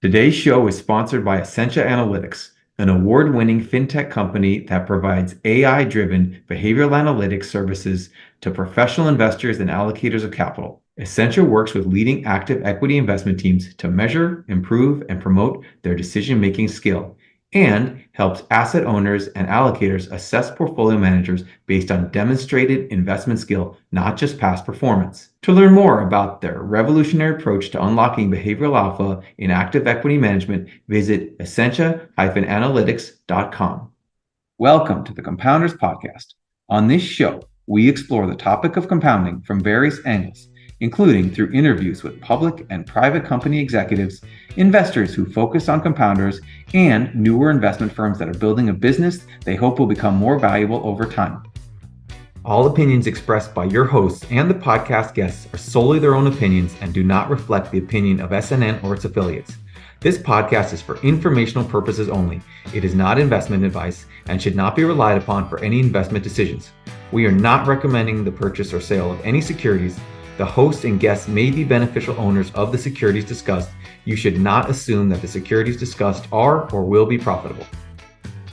Today's show is sponsored by Essentia Analytics, an award-winning fintech company that provides AI-driven behavioral analytics services to professional investors and allocators of capital. Essentia works with leading active equity investment teams to measure, improve, and promote their decision-making skill, and helps asset owners and allocators assess portfolio managers based on demonstrated investment skill, not just past performance. To learn more about their revolutionary approach to unlocking behavioral alpha in active equity management, visit essentia-analytics.com. Welcome to the Compounders Podcast. On this show, we explore the topic of compounding from various angles, including through interviews with public and private company executives, investors who focus on compounders, and newer investment firms that are building a business they hope will become more valuable over time. All opinions expressed by your hosts and the podcast guests are solely their own opinions and do not reflect the opinion of SNN or its affiliates. This podcast is for informational purposes only. It is not investment advice and should not be relied upon for any investment decisions. We are not recommending the purchase or sale of any securities. The host and guests may be beneficial owners of the securities discussed. You should not assume that the securities discussed are or will be profitable.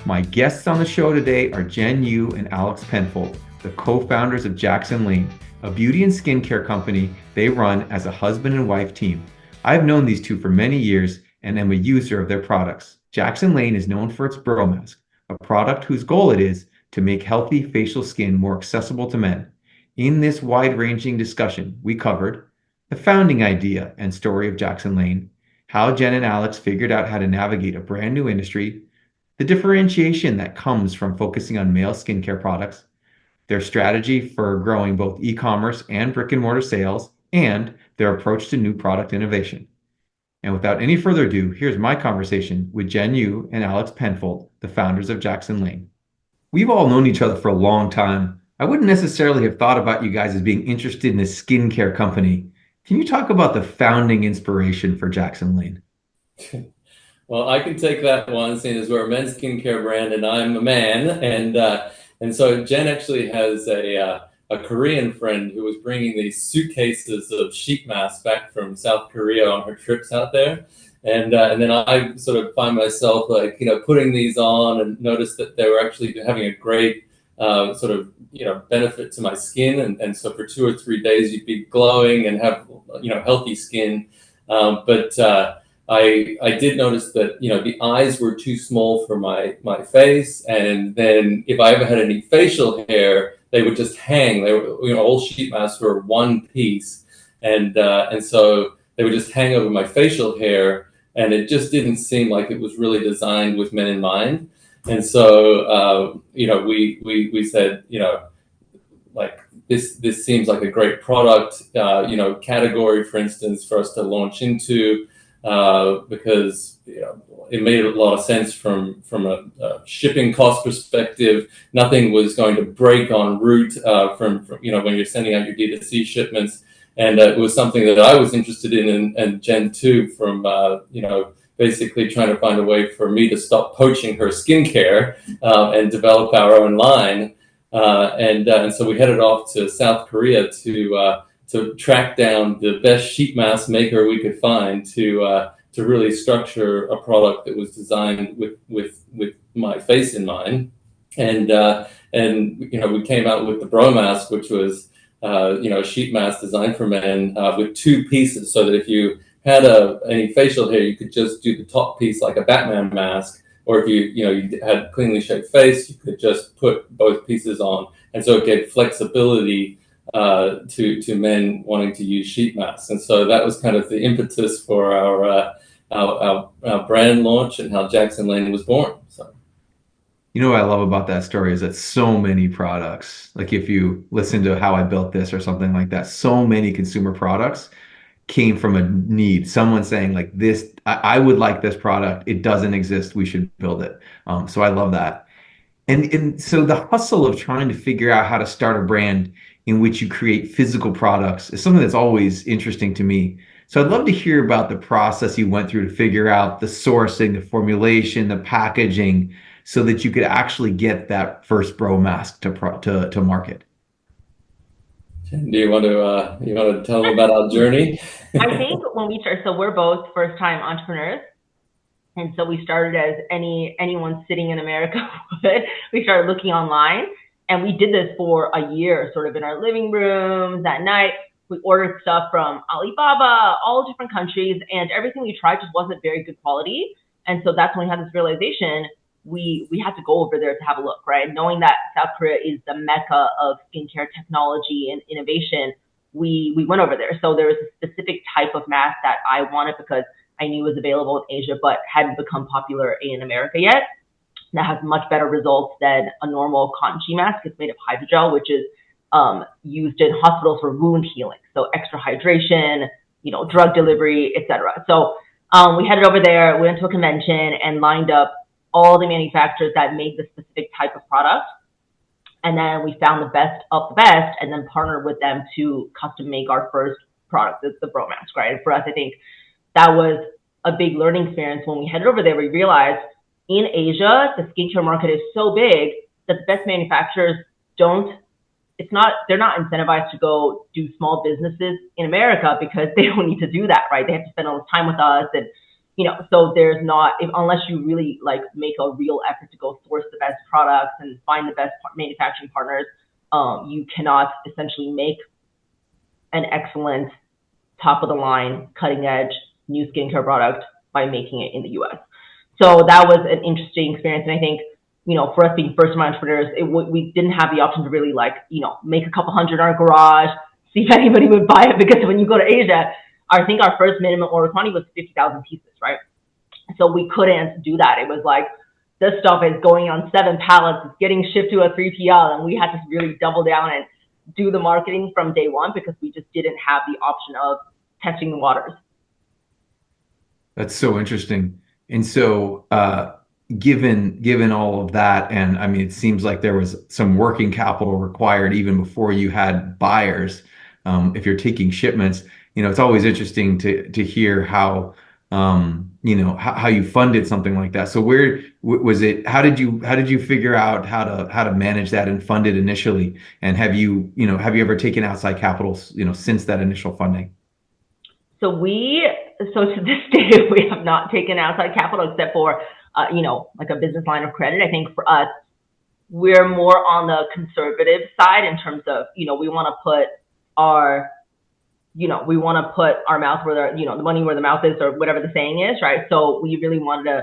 My guests on the show today are Jen Yu and Alex Penfold, the co-founders of Jaxon Lane, a beauty and skincare company they run as a husband and wife team. I've known these two for many years and am a user of their products. Jaxon Lane is known for its Bro Mask, a product whose goal it is to make healthy facial skin more accessible to men. In this wide-ranging discussion, we covered the founding idea and story of Jaxon Lane, how Jen and Alex figured out how to navigate a brand new industry, the differentiation that comes from focusing on male skincare products, their strategy for growing both e-commerce and brick-and-mortar sales, and their approach to new product innovation. And without any further ado, here's my conversation with Jen Yu and Alex Penfold, the founders of Jaxon Lane. We've all known each other for a long time. I wouldn't necessarily have thought about you guys as being interested in a skincare company. Can you talk about the founding inspiration for Jaxon Lane? Well, I can take that one, seeing as we're a men's skincare brand and I'm a man. And so Jen actually has a Korean friend who was bringing these suitcases of sheet masks back from South Korea on her trips out there. And then I sort of find myself putting these on and noticed that they were actually having a great benefit to my skin. And so for 2 or 3 days, you'd be glowing and have, healthy skin. I did notice that, the eyes were too small for my face. And then if I ever had any facial hair, they would just hang. They were, all sheet masks were one piece. And so they would just hang over my facial hair. And it just didn't seem like it was really designed with men in mind. And so, we said, this seems like a great product, category, for instance, for us to launch into. Because it made a lot of sense from a shipping cost perspective. Nothing was going to break en route from when you're sending out your D2C shipments, and it was something that I was interested in, and Jen too, from basically trying to find a way for me to stop poaching her skincare and develop our own line, and so we headed off to South Korea to track down the best sheet mask maker we could find to really structure a product that was designed with my face in mind. And we came out with the Bro Mask, which was a sheet mask designed for men with 2 pieces, so that if you had any facial hair, you could just do the top piece like a Batman mask, or if you had cleanly shaved face, you could just put both pieces on, and so it gave flexibility to men wanting to use sheet masks. And so that was kind of the impetus for our brand launch and how Jaxon Lane was born. So, What I love about that story is that so many products, like if you listen to How I Built This or something like that, so many consumer products came from a need. Someone saying like this, I would like this product. It doesn't exist. We should build it. So I love that. And so the hustle of trying to figure out how to start a brand in which you create physical products is something that's always interesting to me. So I'd love to hear about the process you went through to figure out the sourcing, the formulation, the packaging, so that you could actually get that first Bro Mask to market. do you want to tell them about our journey? I think when we start, so we're both first-time entrepreneurs. And so we started as anyone sitting in America would. We started looking online, and we did this for a year, sort of in our living rooms at night. We ordered stuff from Alibaba, all different countries, and everything we tried just wasn't very good quality. And so that's when we had this realization, we had to go over there to have a look, right? Knowing that South Korea is the mecca of skincare technology and innovation, we went over there. So there was a specific type of mask that I wanted because I knew was available in Asia, but hadn't become popular in America yet. That has much better results than a normal cotton sheet mask. It's made of hydrogel, which is used in hospitals for wound healing. So extra hydration, drug delivery, etc. So we headed over there, went to a convention and lined up all the manufacturers that made the specific type of product. And then we found the best of the best and then partnered with them to custom make our first product, the Bro Mask, right? And for us, I think that was a big learning experience. When we headed over there, we realized in Asia, the skincare market is so big that the best manufacturers they're not incentivized to go do small businesses in America because they don't need to do that, right? They have to spend all this time with us. And, so there's not, unless you really make a real effort to go source the best products and find the best manufacturing partners, you cannot essentially make an excellent top of the line, cutting edge new skincare product by making it in the US. So that was an interesting experience. And I think, for us being first time entrepreneurs, we didn't have the option to really make a couple hundred in our garage, see if anybody would buy it. Because when you go to Asia, I think our first minimum order quantity was 50,000 pieces, right? So we couldn't do that. It was like, this stuff is going on 7 pallets, it's getting shipped to a 3PL. And we had to really double down and do the marketing from day one because we just didn't have the option of testing the waters. That's so interesting. And so, given all of that, and I mean, it seems like there was some working capital required even before you had buyers. If you're taking shipments, it's always interesting to hear how how you funded something like that. So where was it? How did you figure out how to manage that and fund it initially? And have you ever taken outside capital since that initial funding? So to this day, we have not taken outside capital except for, like a business line of credit. I think for us, we're more on the conservative side in terms of, we want to put our mouth where the money where the mouth is, or whatever the saying is, right? So we really wanted to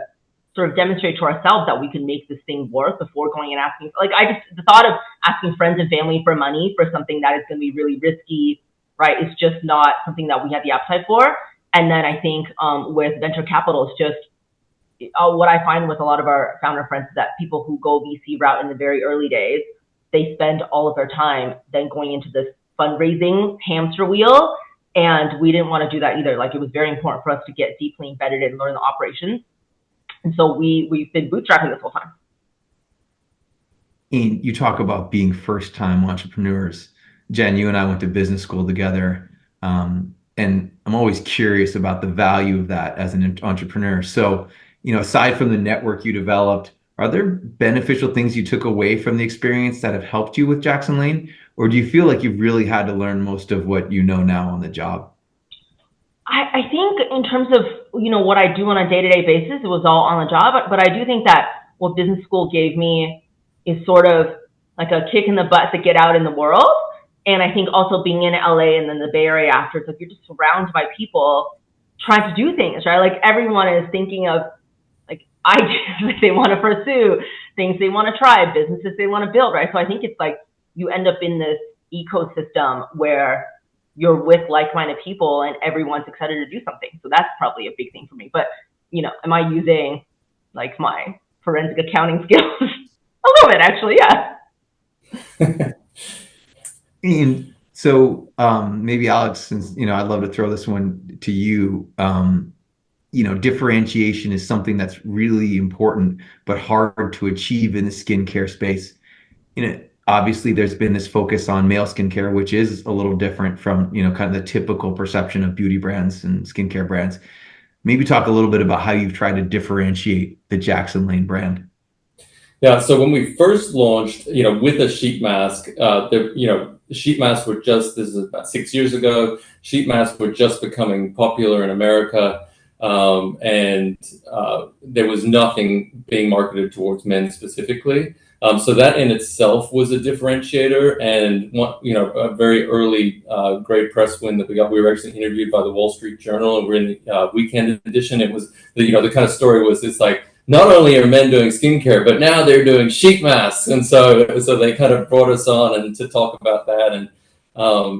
sort of demonstrate to ourselves that we can make this thing work before going and asking. The thought of asking friends and family for money for something that is going to be really risky, right, is just not something that we have the appetite for. And then I think with venture capital, it's just what I find with a lot of our founder friends is that people who go VC route in the very early days, they spend all of their time then going into this fundraising hamster wheel. And we didn't want to do that either. It was very important for us to get deeply embedded and learn the operations. And so we've been bootstrapping this whole time. And you talk about being first-time entrepreneurs. Jen, you and I went to business school together. And I'm always curious about the value of that as an entrepreneur. So, aside from the network you developed, are there beneficial things you took away from the experience that have helped you with Jaxon Lane? Or do you feel like you've really had to learn most of what you know now on the job? I think in terms of, what I do on a day-to-day basis, it was all on the job. But I do think that what business school gave me is sort of like a kick in the butt to get out in the world. And I think also being in LA and then the Bay Area after, it's like you're just surrounded by people trying to do things, right? Like everyone is thinking of ideas they want to pursue, things they want to try, businesses they want to build, right? So I think it's like you end up in this ecosystem where you're with like-minded people and everyone's excited to do something. So that's probably a big thing for me. But, am I using my forensic accounting skills? A little bit, actually, yeah. And so maybe Alex, since I'd love to throw this one to you. Differentiation is something that's really important but hard to achieve in the skincare space. Obviously there's been this focus on male skincare, which is a little different from kind of the typical perception of beauty brands and skincare brands. Maybe talk a little bit about how you've tried to differentiate the Jaxon Lane brand. Yeah, so when we first launched, with a sheet mask, sheet masks this is about 6 years ago, sheet masks were just becoming popular in America. and there was nothing being marketed towards men specifically. So that in itself was a differentiator, and a very early great press win that we got. We were actually interviewed by the Wall Street Journal, and we're in the weekend edition. It was the kind of story was it's like, not only are men doing skincare, but now they're doing sheet masks, and so they kind of brought us on and to talk about that,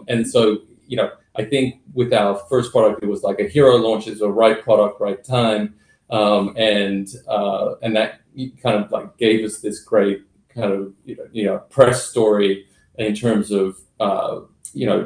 and so I think with our first product, it was like a hero launch, is a right product, right time, and that kind of like gave us this great kind of press story in terms of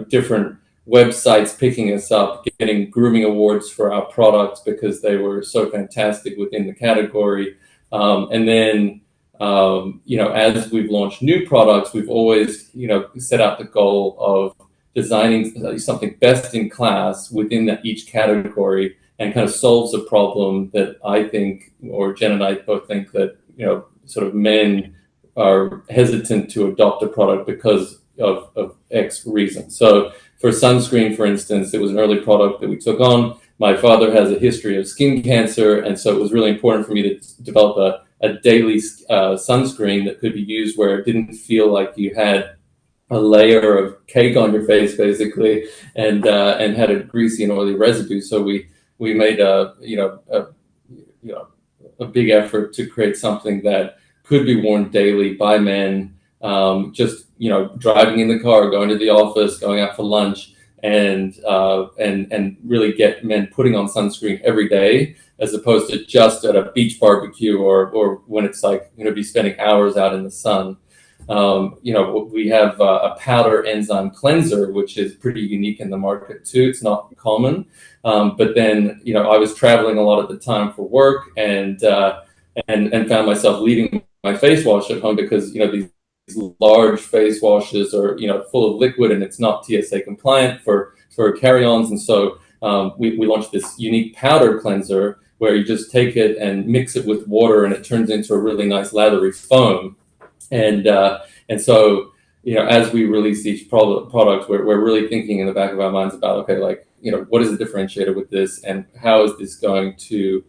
different websites picking us up, getting grooming awards for our products because they were so fantastic within the category, and then as we've launched new products, we've always set out the goal of designing something best in class within each category, and kind of solves a problem that I think, or Jen and I both think, that sort of men are hesitant to adopt a product because of X reason. So for sunscreen, for instance, it was an early product that we took on. My father has a history of skin cancer, and so it was really important for me to develop a daily sunscreen that could be used where it didn't feel like you had a layer of cake on your face, basically, and had a greasy and oily residue. So we made a big effort to create something that could be worn daily by men, just driving in the car, going to the office, going out for lunch, and really get men putting on sunscreen every day, as opposed to just at a beach barbecue or when it's like going to be spending hours out in the sun. We have a powder enzyme cleanser, which is pretty unique in the market too. It's not common, but then I was traveling a lot at the time for work, and found myself leaving my face wash at home because these large face washes are full of liquid, and it's not TSA compliant for carry-ons. And so we launched this unique powder cleanser where you just take it and mix it with water, and it turns into a really nice lathery foam. And so as we release each product, we're really thinking in the back of our minds about, okay, like what is the differentiator with this, and how is this going to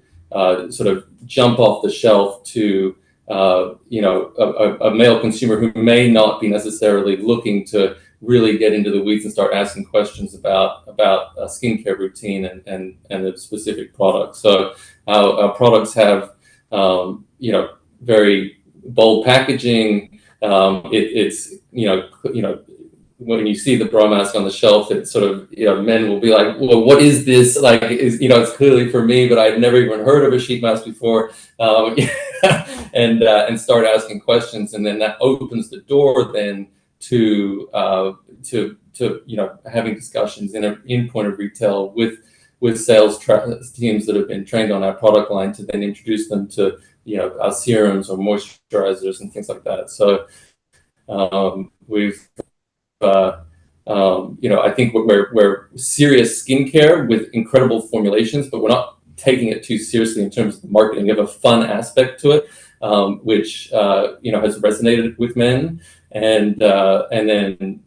sort of jump off the shelf to a male consumer who may not be necessarily looking to really get into the weeds and start asking questions about a skincare routine and a specific product. So our products have very bold packaging. It's when you see the bra mask on the shelf, it's sort of men will be like, well, what is this? Like, it's clearly for me, but I'd never even heard of a sheet mask before, and start asking questions, and then that opens the door then to having discussions in point of retail with sales teams that have been trained on our product line, to then introduce them to our serums or moisturizers and things like that. So we've I think we're serious skincare with incredible formulations, but we're not taking it too seriously in terms of the marketing. We have a fun aspect to it, which has resonated with men, and then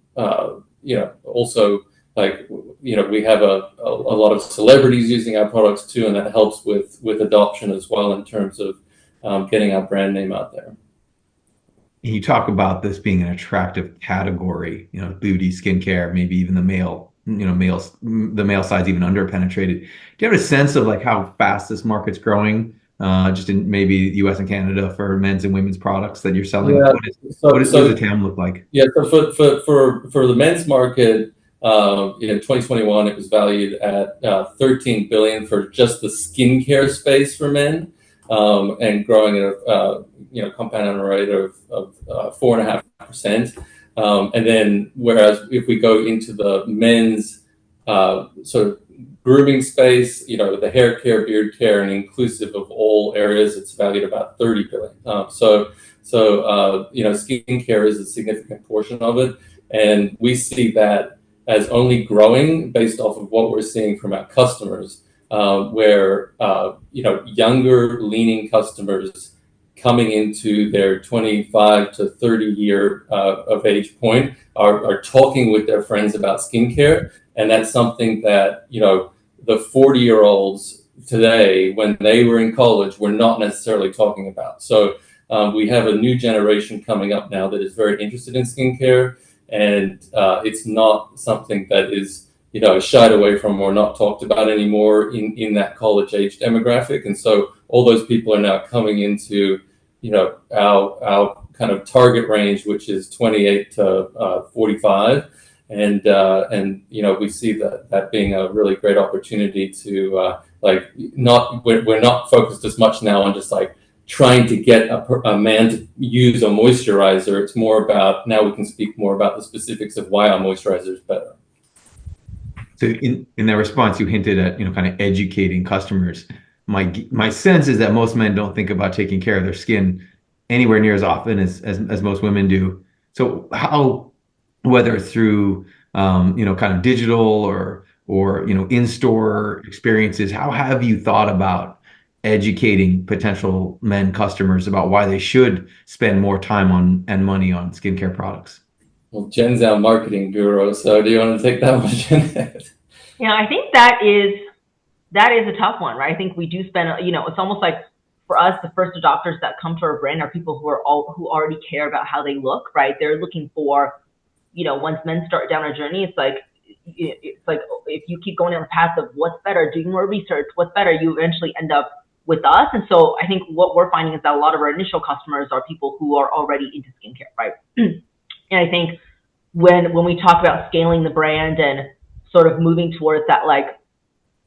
also, like, we have a lot of celebrities using our products too, and that helps with adoption as well in terms of getting our brand name out there. You talk about this being an attractive category, beauty, skincare, maybe even the male side's even under-penetrated. Do you have a sense of like how fast this market's growing, just in maybe US and Canada, for men's and women's products that you're selling? Yeah. What does the TAM look like? Yeah, so for the men's market, in 2021, it was valued at $13 billion for just the skincare space for men, and growing at a compound annual rate of 4.5%. And then, whereas if we go into the men's sort of grooming space, the hair care, beard care, and inclusive of all areas, it's valued about $30 billion. So skincare is a significant portion of it, and we see that as only growing based off of what we're seeing from our customers, where younger leaning customers coming into their 25 to 30 year of age point are talking with their friends about skincare, and that's something that the 40-year-olds today when they were in college we're not necessarily talking about. So we have a new generation coming up now that is very interested in skincare, and it's not something that is shied away from or not talked about anymore in that college age demographic. And so all those people are now coming into our kind of target range, which is 28 to 45. And we see that being a really great opportunity to we're not focused as much now on just like trying to get a man to use a moisturizer. It's more about, now we can speak more about the specifics of why our moisturizer is better. So in that response, you hinted at, kind of educating customers. My sense is that most men don't think about taking care of their skin anywhere near as often as most women do. So how, whether through, kind of digital or in-store experiences, how have you thought about educating potential men customers about why they should spend more time on and money on skincare products? Well, Jen's our marketing guru, so do you want to take that one, Jen? Yeah, I think that is a tough one, right? I think we do spend, it's almost like for us, the first adopters that come to our brand are people who already care about how they look, right? They're looking for, once men start down a journey, it's like if you keep going down the path of what's better, doing more research, what's better, you eventually end up with us. And so I think what we're finding is that a lot of our initial customers are people who are already into skincare, right? And I think when we talk about scaling the brand and sort of moving towards that, like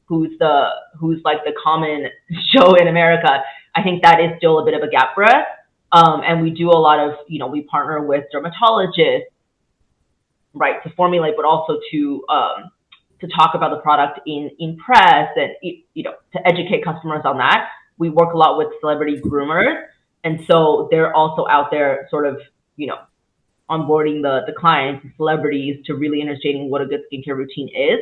who's like the common show in America, I think that is still a bit of a gap for us. And we do a lot of, we partner with dermatologists, right, to formulate, but also to talk about the product in press and, to educate customers on that. We work a lot with celebrity groomers. And so they're also out there sort of, onboarding the clients and celebrities to really understanding what a good skincare routine is.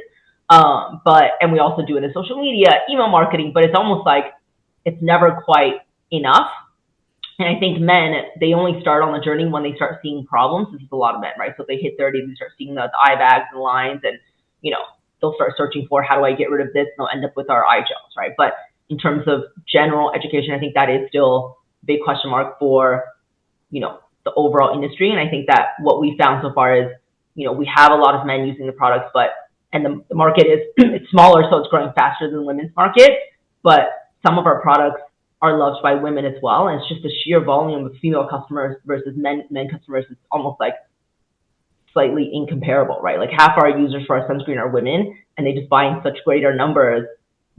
And we also do it in social media, email marketing, but it's almost like it's never quite enough. And I think men, they only start on the journey when they start seeing problems. This is a lot of men, right? So if they hit 30, they start seeing the eye bags and lines, and, they'll start searching for, how do I get rid of this? And they'll end up with our eye gels, right? But in terms of general education, I think that is still a big question mark for, the overall industry. And I think that what we found so far is, we have a lot of men using the products, and the market is it's smaller, so it's growing faster than the women's market. But some of our products are loved by women as well. And it's just the sheer volume of female customers versus men customers is almost like slightly incomparable, right? Like half our users for our sunscreen are women, and they just buy in such greater numbers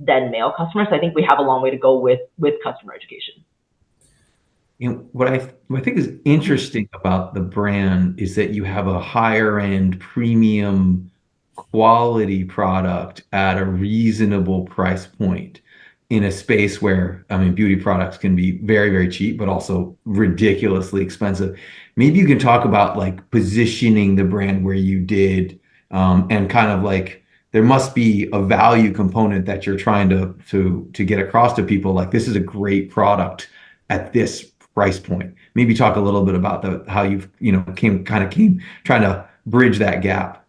than male customers. So I think we have a long way to go with customer education. What I think is interesting about the brand is that you have a higher end premium quality product at a reasonable price point in a space where, beauty products can be very, very cheap, but also ridiculously expensive. Maybe you can talk about like positioning the brand where you did, and kind of like, there must be a value component that you're trying to get across to people. Like, this is a great product at this price point. Maybe talk a little bit about how you've, came trying to bridge that gap.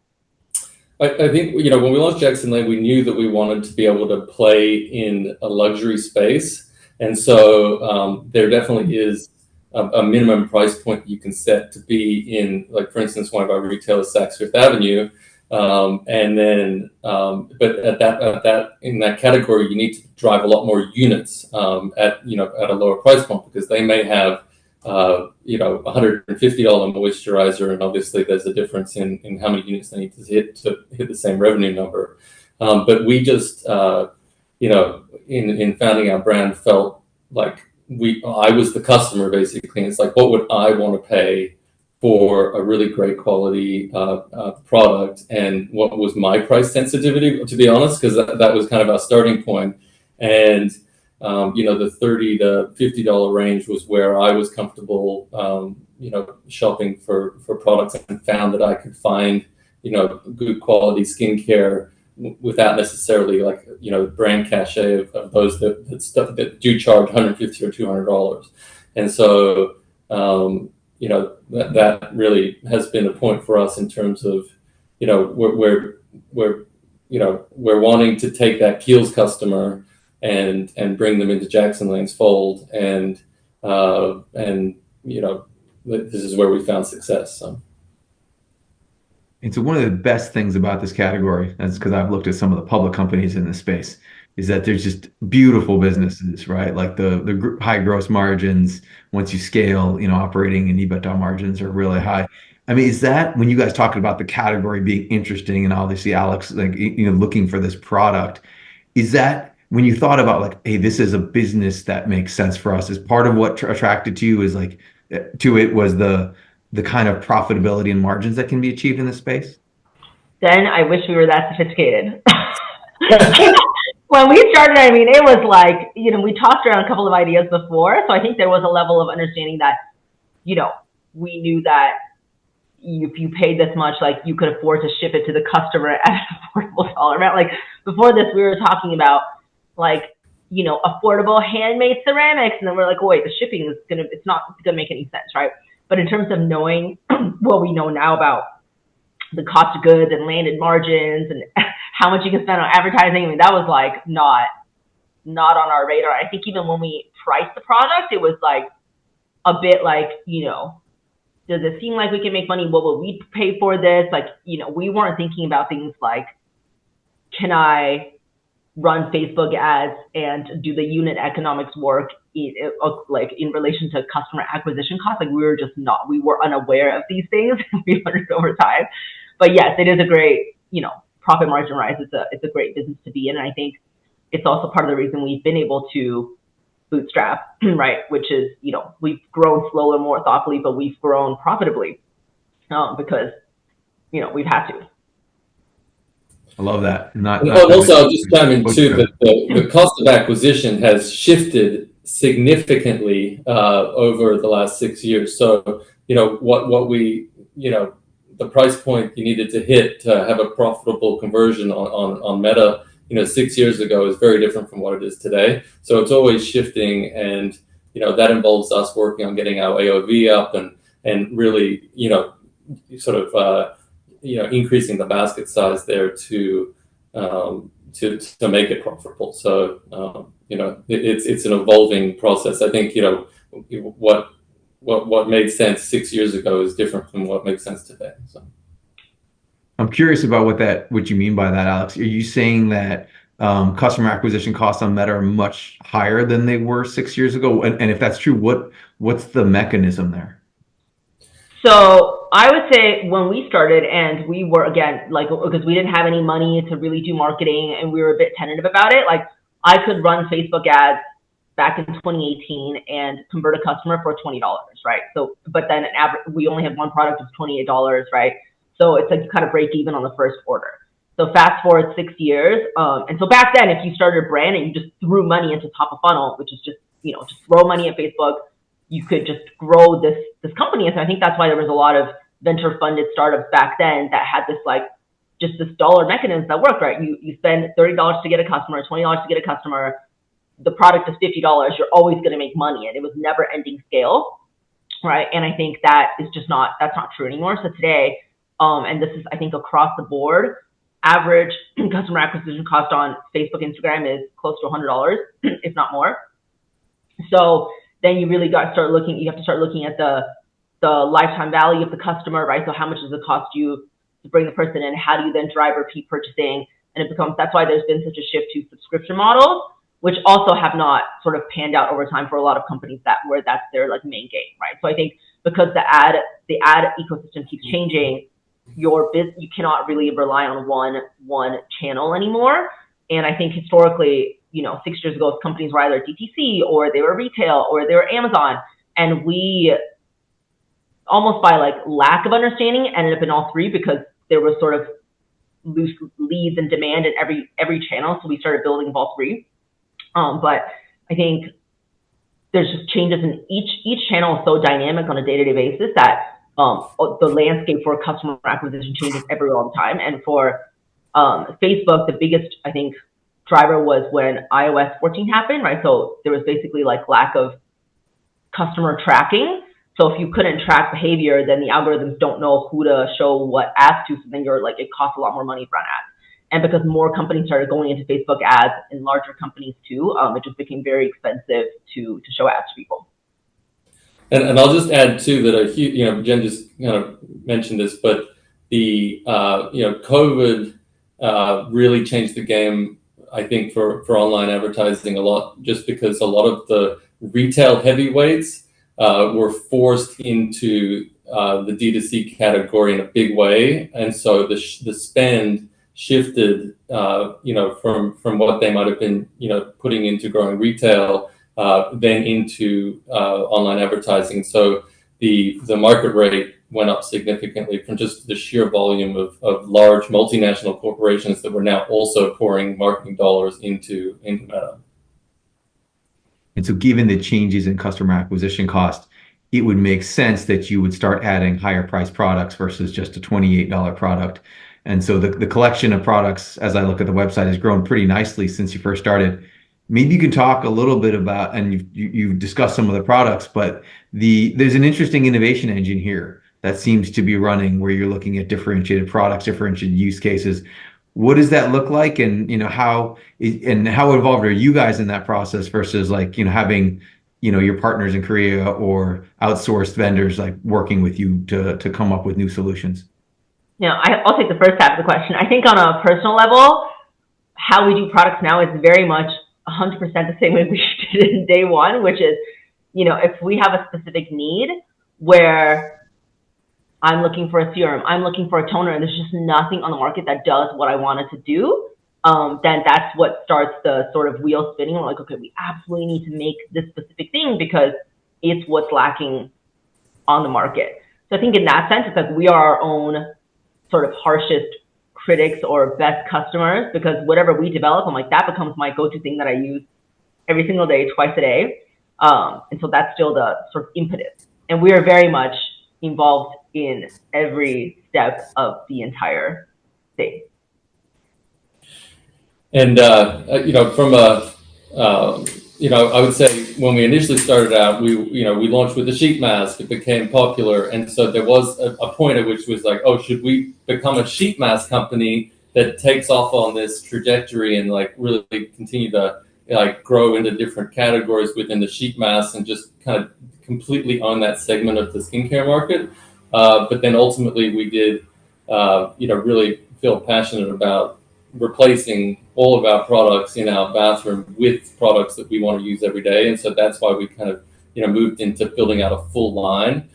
I think, when we launched Jaxon Lane, we knew that we wanted to be able to play in a luxury space. And so there definitely is a minimum price point you can set to be in, like, for instance, one of our retailers, Saks Fifth Avenue. And then, but at that in that category, you need to drive a lot more units at a lower price point, because they may have $150 moisturizer, and obviously there's a difference in how many units they need to hit the same revenue number. But we just in founding our brand, felt like I was the customer basically, and it's like, what would I want to pay for a really great quality product, and what was my price sensitivity, to be honest, because that was kind of our starting point. And the $30 to $50 range was where I was comfortable, shopping for products, and found that I could find, good quality skincare without necessarily brand cachet of those that do charge $150 or $200. And so, that really has been a point for us in terms of, we're wanting to take that Kiehl's customer and bring them into Jaxon Lane's fold, and this is where we found success. So. And so one of the best things about this category, that's because I've looked at some of the public companies in this space, is that there's just beautiful businesses, right? Like the high gross margins. Once you scale, operating and EBITDA margins are really high. I mean, is that when you guys talking about the category being interesting, and obviously Alex, like, looking for this product, is that when you thought about like, hey, this is a business that makes sense for us? Is part of what attracted to you is like to it was the kind of profitability and margins that can be achieved in this space? Then I wish we were that sophisticated. When we started, I mean, it was like, we tossed around a couple of ideas before. So I think there was a level of understanding that, we knew that if you paid this much, like, you could afford to ship it to the customer at an affordable dollar amount. Like, before this, we were talking about, like, affordable handmade ceramics. And then we're like, oh, wait, the shipping it's not going to make any sense, right? But in terms of knowing what we know now about the cost of goods and landed margins and how much you can spend on advertising, I mean, that was like not on our radar. I think even when we priced the product, it was like a bit like, does it seem like we can make money? What will we pay for this? Like, we weren't thinking about things like, can I run Facebook ads and do the unit economics work in relation to customer acquisition costs? Like, we were unaware of these things. We learned over time. But yes, it is a great, profit margin rise. It's a great business to be in. And I think it's also part of the reason we've been able to bootstrap, right? Which is, we've grown slower, more thoughtfully, but we've grown profitably because, we've had to. I love that. Also, I'll just chime in too that the cost of acquisition has shifted significantly over the last 6 years. So, what we, the price point you needed to hit to have a profitable conversion on Meta, 6 years ago is very different from what it is today. So it's always shifting, and that involves us working on getting our AOV up and really, sort of increasing the basket size there to make it profitable. So it's an evolving process. I think what made sense 6 years ago is different from what makes sense today. So I'm curious about what you mean by that, Alex. Are you saying that customer acquisition costs on Meta are much higher than they were 6 years ago? And if that's true, what's the mechanism there? So I would say when we started, and we were, again, like, because we didn't have any money to really do marketing and we were a bit tentative about it, like, I could run Facebook ads back in 2018 and convert a customer for $20, right? So, but then we only had one product of $28, right? So it's like you kind of break even on the first order. So fast forward 6 years. And so back then, if you started a brand and you just threw money into top of funnel, which is just, just throw money at Facebook, you could just grow this company. And so I think that's why there was a lot of venture funded startups back then that had this, like, just this dollar mechanism that worked, right? You spend $30 to get a customer, $20 to get a customer. The product is $50. You're always going to make money. And it was never ending scale, right? And I think that's not true anymore. So today, and this is, I think, across the board, average customer acquisition cost on Facebook, Instagram is close to $100, if not more. So then you really have to start looking at the lifetime value of the customer, right? So how much does it cost you to bring the person in? How do you then drive repeat purchasing? And that's why there's been such a shift to subscription models, which also have not sort of panned out over time for a lot of companies where that's their, like, main game, right? So I think because the ad ecosystem keeps changing, you cannot really rely on one channel anymore. And I think historically, 6 years ago, companies were either DTC or they were retail or they were Amazon. And we, almost by like lack of understanding, ended up in all three because there was sort of loose leads and demand in every channel. So we started building all three. But I think there's just changes in each channel is so dynamic on a day-to-day basis that the landscape for customer acquisition changes every all the time. And for Facebook, the biggest, I think, driver was when iOS 14 happened, right? So there was basically like lack of customer tracking. So if you couldn't track behavior, then the algorithms don't know who to show what ads to. So then it costs a lot more money to run ads. And because more companies started going into Facebook ads and larger companies too, it just became very expensive to show ads to people. And I'll just add too that Jen just kind of mentioned this, but the COVID really changed the game, I think, for online advertising a lot, just because a lot of the retail heavyweights were forced into the D2C category in a big way, and so the spend shifted, from what they might have been, putting into growing retail, then into online advertising. So the market rate went up significantly from just the sheer volume of large multinational corporations that were now also pouring marketing dollars into Meta. And so given the changes in customer acquisition cost, it would make sense that you would start adding higher priced products versus just a $28 product. And so the collection of products, as I look at the website, has grown pretty nicely since you first started. Maybe you can talk a little bit about, and you've discussed some of the products, but there's an interesting innovation engine here that seems to be running where you're looking at differentiated products, differentiated use cases. What does that look like, and how involved are you guys in that process versus having your partners in Korea or outsourced vendors working with you to come up with new solutions? I'll take the first half of the question. I think on a personal level, how we do products now is very much 100% the same way we did in day one, which is, if we have a specific need where I'm looking for a serum, I'm looking for a toner, and there's just nothing on the market that does what I wanted to do, then that's what starts the sort of wheel spinning. We're like, okay, we absolutely need to make this specific thing because it's what's lacking on the market. So I think in that sense, it's like we are our own sort of harshest critics or best customers, because whatever we develop, I'm like, that becomes my go-to thing that I use every single day, twice a day. And so that's still the sort of impetus. And we are very much involved in every step of the entire thing. And, I would say when we initially started out, we launched with a sheet mask. It became popular. And so there was a point at which was like, oh, should we become a sheet mask company that takes off on this trajectory and really continue to grow into different categories within the sheet mask and just kind of completely own that segment of the skincare market. But then ultimately we did, really feel passionate about replacing all of our products in our bathroom with products that we want to use every day. And so that's why we kind of, moved into building out a full line.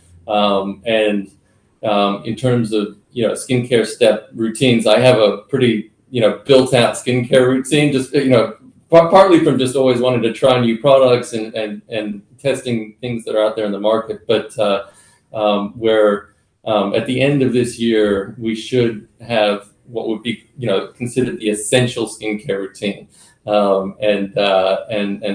In terms of, skincare step routines, I have a pretty, built out skincare routine, just, partly from just always wanting to try new products and testing things that are out there in the market. But where at the end of this year, we should have what would be, considered the essential skincare routine. And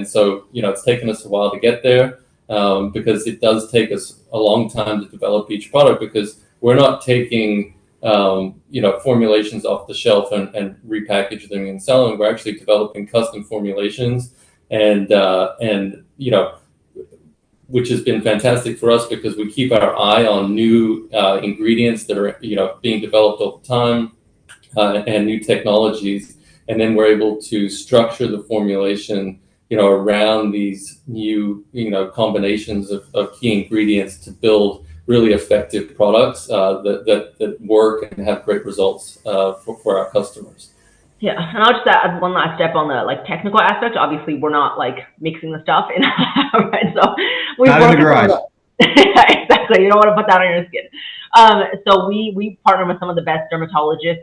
so, it's taken us a while to get there, because it does take us a long time to develop each product, because we're not taking, formulations off the shelf and repackage them and sell them. We're actually developing custom formulations and which has been fantastic for us because we keep our eye on new ingredients that are, being developed all the time. And new technologies, and then we're able to structure the formulation, around these new, combinations of key ingredients to build really effective products that work and have great results for our customers. Yeah, and I'll just add one last step on the technical aspect. Obviously, we're not mixing the stuff in, right? So we not in the garage. Exactly. You don't want to put that on your skin. So we partner with some of the best dermatologists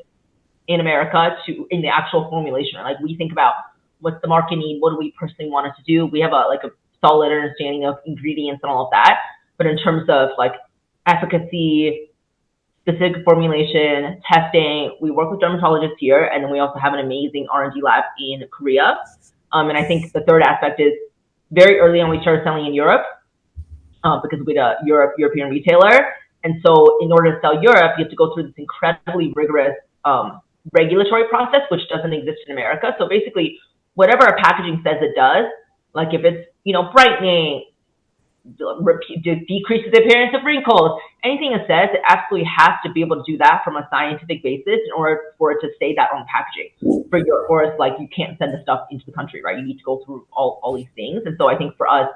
in America in the actual formulation. We think about what's the market need, what do we personally want it to do. We have a solid understanding of ingredients and all of that. But in terms of efficacy, specific formulation, testing, we work with dermatologists here, and then we also have an amazing R&D lab in Korea. And I think the third aspect is very early on we started selling in Europe because we're a European retailer. And so in order to sell Europe, you have to go through this incredibly rigorous regulatory process, which doesn't exist in America. So basically, whatever our packaging says it does, if it's, brightening, decreases the appearance of wrinkles, anything aesthetics, it absolutely has to be able to do that from a scientific basis in order for it to say that on packaging. Or it's like you can't send the stuff into the country, right? You need to go through all these things. And so I think for us,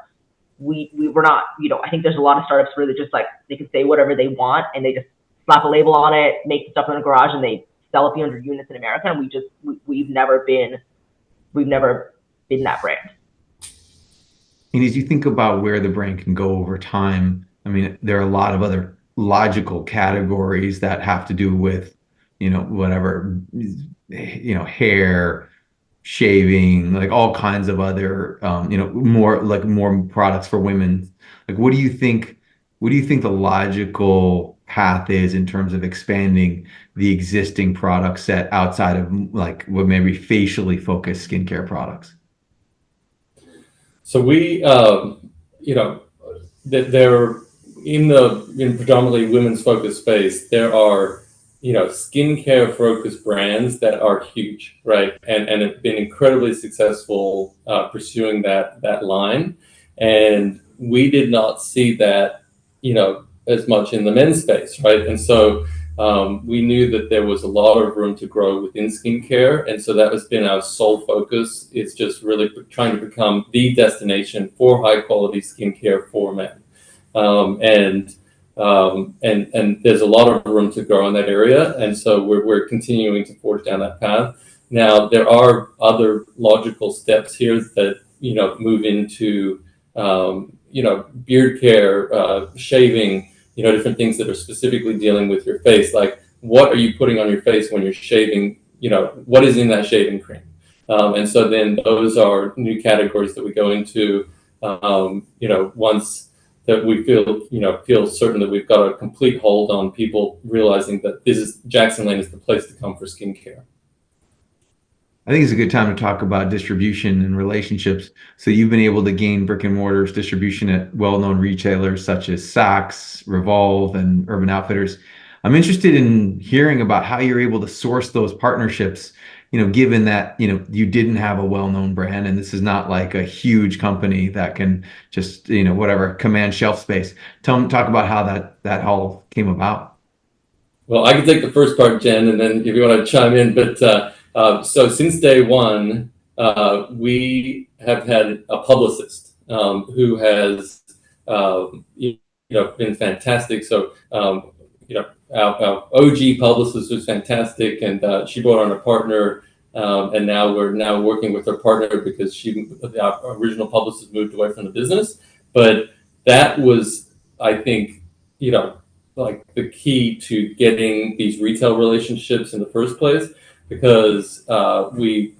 we're not, I think there's a lot of startups where they just like, they can say whatever they want and they just slap a label on it, make the stuff in a garage, and they sell a few hundred units in America. And we've never been that brand. And as you think about where the brand can go over time, I mean, there are a lot of other logical categories that have to do with, whatever, hair, shaving, like all kinds of other, more products for women. Like, what do you think the logical path is in terms of expanding the existing product set outside of like what maybe facially focused skincare products? So we, that they're in predominantly women's focused space, there are, skincare focused brands that are huge, right? And have been incredibly successful pursuing that line. And we did not see that, as much in the men's space, right? And so we knew that there was a lot of room to grow within skincare. And so that has been our sole focus. It's just really trying to become the destination for high quality skincare for men. And there's a lot of room to grow in that area. And so we're continuing to forge down that path. Now, there are other logical steps here that, move into, beard care, shaving, different things that are specifically dealing with your face. Like, what are you putting on your face when you're shaving? What is in that shaving cream? And so then those are new categories that we go into, once that we feel certain that we've got a complete hold on people realizing that Jaxon Lane is the place to come for skincare. I think it's a good time to talk about distribution and relationships. So you've been able to gain brick and mortars distribution at well-known retailers such as Saks, Revolve, and Urban Outfitters. I'm interested in hearing about how you're able to source those partnerships, given that, you didn't have a well-known brand and this is not like a huge company that can just, command shelf space. Talk about how that all came about. Well, I can take the first part, Jen, and then if you want to chime in, but so since day one, we have had a publicist who has, been fantastic. So, our OG publicist was fantastic, and she brought on a partner, and now we're working with her partner because our original publicist moved away from the business. But that was, I think, like the key to getting these retail relationships in the first place. Because we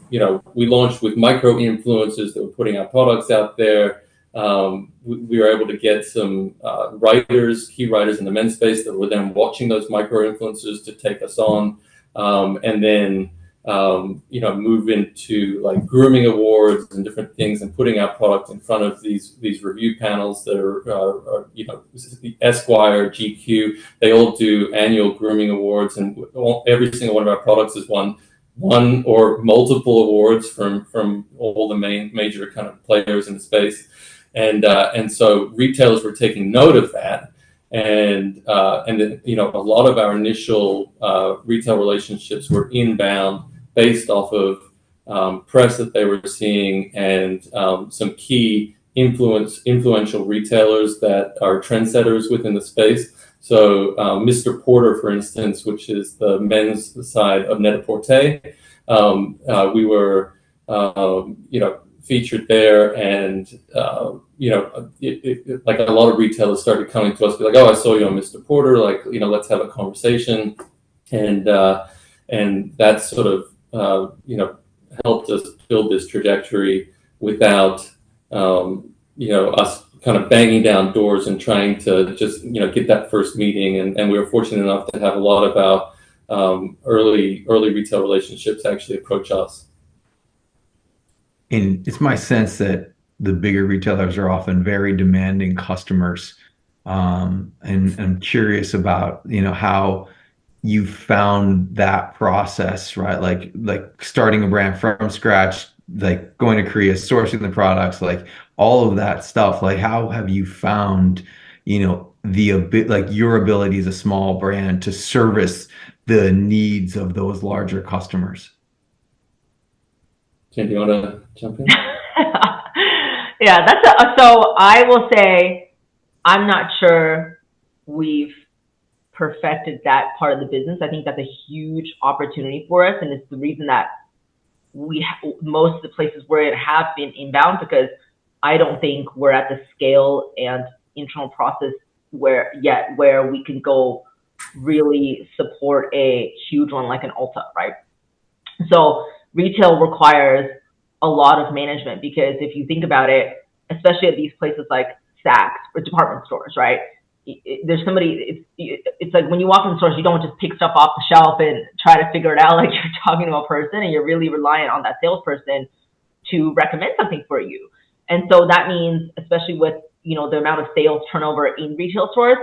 launched with micro influencers that were putting our products out there. We were able to get some key writers in the men's space that were then watching those micro influencers to take us on, and then move into like grooming awards and different things, and putting our product in front of these review panels that are Esquire, GQ. They all do annual grooming awards, and every single one of our products has won one or multiple awards from all the major kind of players in the space, and so retailers were taking note of that. And then, a lot of our initial retail relationships were inbound, based off of press that they were seeing, and some key influential retailers that are trendsetters within the space. So Mr. Porter, for instance, which is the men's side of Net-a-Porter, we were featured there, and like a lot of retailers started coming to us, be like, "Oh, I saw you on Mr. Porter. Like, let's have a conversation," and that sort of helped us build this trajectory without us kind of banging down doors and trying to just get that first meeting. And we were fortunate enough to have a lot of our early retail relationships actually approach us. And it's my sense that the bigger retailers are often very demanding customers. And I'm curious about, how you found that process, right? Like starting a brand from scratch, like going to Korea, sourcing the products, like all of that stuff. Like, how have you found, like your ability as a small brand to service the needs of those larger customers? Jen, do you want to jump in? Yeah, so I will say I'm not sure we've perfected that part of the business. I think that's a huge opportunity for us, and it's the reason that most of the places where it have been inbound, because I don't think we're at the scale and internal process where we can go really support a huge one like an Ulta, right? So retail requires a lot of management, because if you think about it, especially at these places like Saks or department stores, right? There's somebody, it's like when you walk in the stores, you don't just pick stuff off the shelf and try to figure it out like you're talking to a person, and you're really reliant on that salesperson to recommend something for you. And so that means, especially with, the amount of sales turnover in retail stores,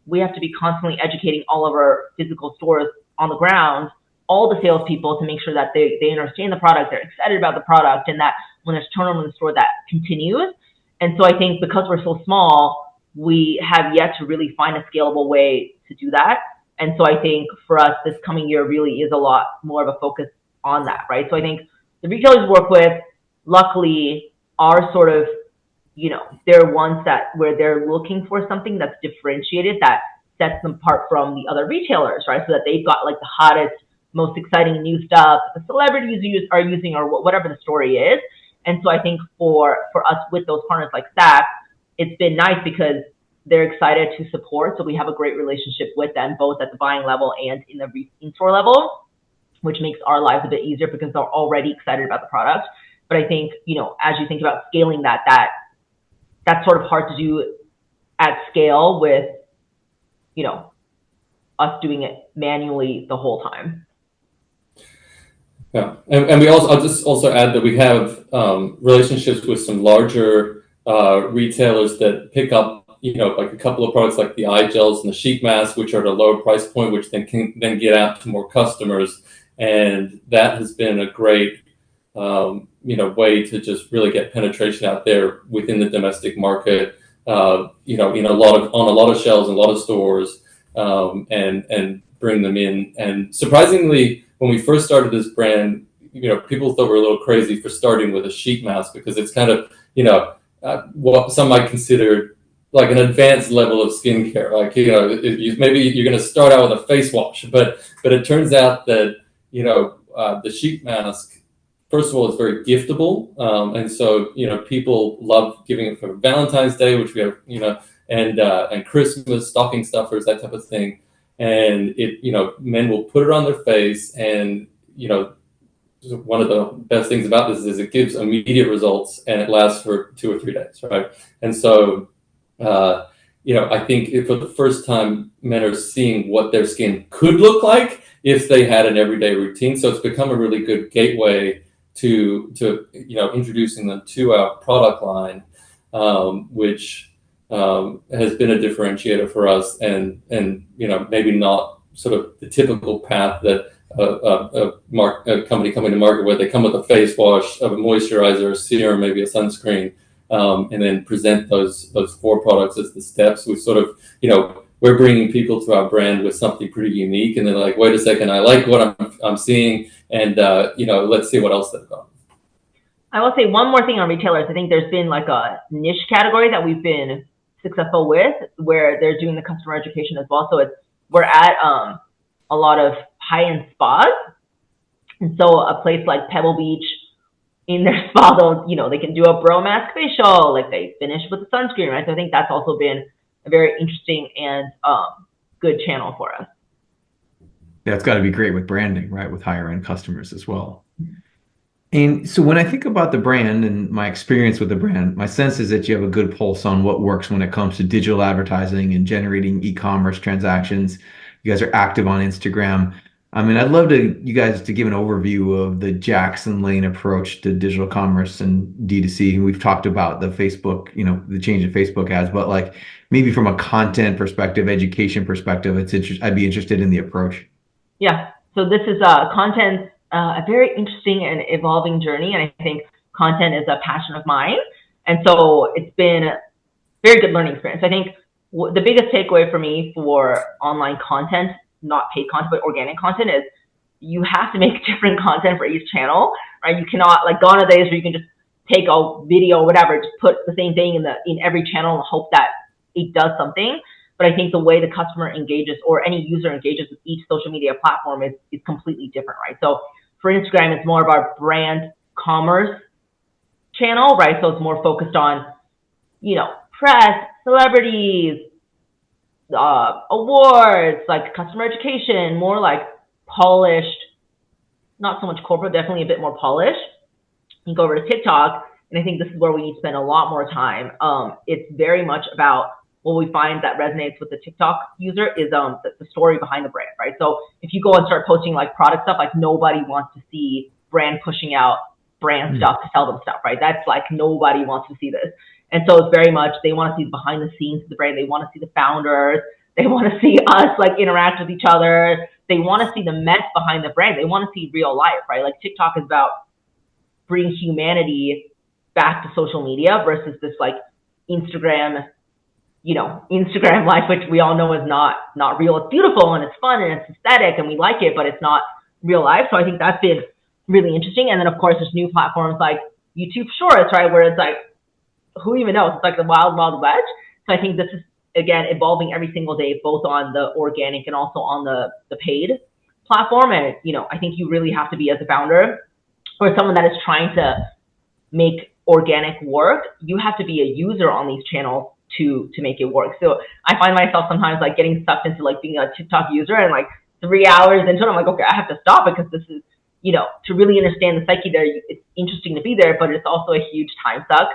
we have to be constantly educating all of our physical stores on the ground, all the salespeople, to make sure that they understand the product, they're excited about the product, and that when there's turnover in the store, that continues. And so I think because we're so small, we have yet to really find a scalable way to do that. And so I think for us, this coming year really is a lot more of a focus on that, right? So I think the retailers we work with, luckily, are sort of, they're ones where they're looking for something that's differentiated, that sets them apart from the other retailers, right? So that they've got like the hottest, most exciting new stuff the celebrities are using, or whatever the story is. And so I think for us with those partners like Saks, it's been nice because they're excited to support. So we have a great relationship with them, both at the buying level and in the in-store level, which makes our lives a bit easier because they're already excited about the product. But I think, as you think about scaling that's sort of hard to do at scale with, us doing it manually the whole time. Yeah, and I'll just also add that we have relationships with some larger retailers that pick up, like a couple of products like the eye gels and the sheet masks, which are at a lower price point, which then can then get out to more customers, and that has been a great, way to just really get penetration out there within the domestic market. On a lot of shelves, in a lot of stores, and bring them in. And surprisingly, when we first started this brand, people thought we were a little crazy for starting with a sheet mask, because it's kind of, what some might consider like an advanced level of skincare. Like, maybe you're going to start out with a face wash, but it turns out that, the sheet mask, first of all, is very giftable. And so, people love giving it for Valentine's Day, which we have, and Christmas, stocking stuffers, that type of thing. And men will put it on their face, and, one of the best things about this is it gives immediate results, and it lasts for 2 or 3 days, right? And so, I think for the first time, men are seeing what their skin could look like if they had an everyday routine. So it's become a really good gateway to introducing them to our product line, which has been a differentiator for us, and maybe not sort of the typical path that a company coming to market, where they come with a face wash, a moisturizer, a serum, maybe a sunscreen, and then present those 4 products as the steps. We sort of, we're bringing people to our brand with something pretty unique, and they're like, wait a second, I like what I'm seeing, and let's see what else they've got. I will say one more thing on retailers. I think there's been like a niche category that we've been successful with, where they're doing the customer education as well. So we're at a lot of high-end spas, and so a place like Pebble Beach, in their spa, they can do a bro mask facial, like they finish with the sunscreen, right? So I think that's also been a very interesting and good channel for us. That's got to be great with branding, right? With higher end customers as well. And so when I think about the brand and my experience with the brand, my sense is that you have a good pulse on what works when it comes to digital advertising and generating e-commerce transactions. You guys are active on Instagram. I mean, I'd love you guys to give an overview of the Jaxon Lane approach to digital commerce and D2C. And we've talked about the Facebook, the change in Facebook ads, but like maybe from a content perspective, education perspective, I'd be interested in the approach. Yeah. So this is content, a very interesting and evolving journey. And I think content is a passion of mine. And so it's been a very good learning experience. I think the biggest takeaway for me for online content, not paid content, but organic content, is you have to make different content for each channel, right? You cannot, like, gone are the days where you can just take a video or whatever, just put the same thing in every channel and hope that it does something. But I think the way the customer engages or any user engages with each social media platform is completely different, right? So for Instagram, it's more of our brand commerce channel, right? So it's more focused on, press, celebrities, awards, like customer education, more like polished, not so much corporate, definitely a bit more polished. You go over to TikTok, and I think this is where we need to spend a lot more time. It's very much about what we find that resonates with the TikTok user is the story behind the brand, right? So if you go and start posting like product stuff, like nobody wants to see brand pushing out brand stuff to sell them stuff, right? That's like nobody wants to see this. And so it's very much they want to see the behind the scenes of the brand. They want to see the founders. They want to see us like interact with each other. They want to see the mess behind the brand. They want to see real life, right? Like TikTok is about bringing humanity back to social media versus this like Instagram life, which we all know is not real. It's beautiful and it's fun and it's aesthetic and we like it, but it's not real life. So I think that's been really interesting. And then of course there's new platforms like YouTube Shorts, right, where it's like, who even knows? It's like the wild, wild west. So I think this is, again, evolving every single day, both on the organic and also on the paid platform. And, I think you really have to be, as a founder or someone that is trying to make organic work, you have to be a user on these channels to make it work. So I find myself sometimes like getting sucked into like being a TikTok user, and like 3 hours into it, I'm like, okay, I have to stop because this is, to really understand the psyche there, it's interesting to be there, but it's also a huge time suck.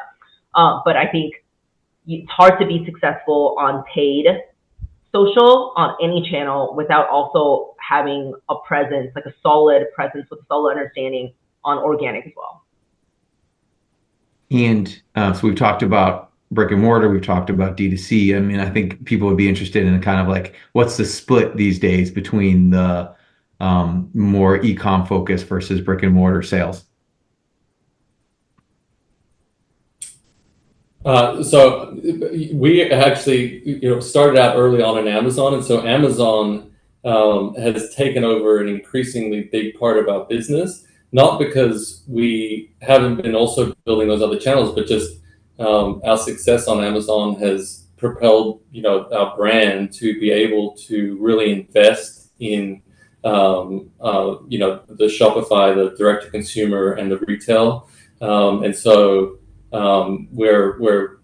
But I think it's hard to be successful on paid social on any channel without also having a presence, like a solid presence with a solid understanding on organic as well. And so we've talked about brick and mortar, we've talked about D2C. I mean, I think people would be interested in kind of like what's the split these days between the more e-com focus versus brick and mortar sales. So we actually, started out early on in Amazon, and so Amazon has taken over an increasingly big part of our business. Not because we haven't been also building those other channels, but just our success on Amazon has propelled, our brand to be able to really invest in, the Shopify, the direct to consumer, and the retail, and so. We're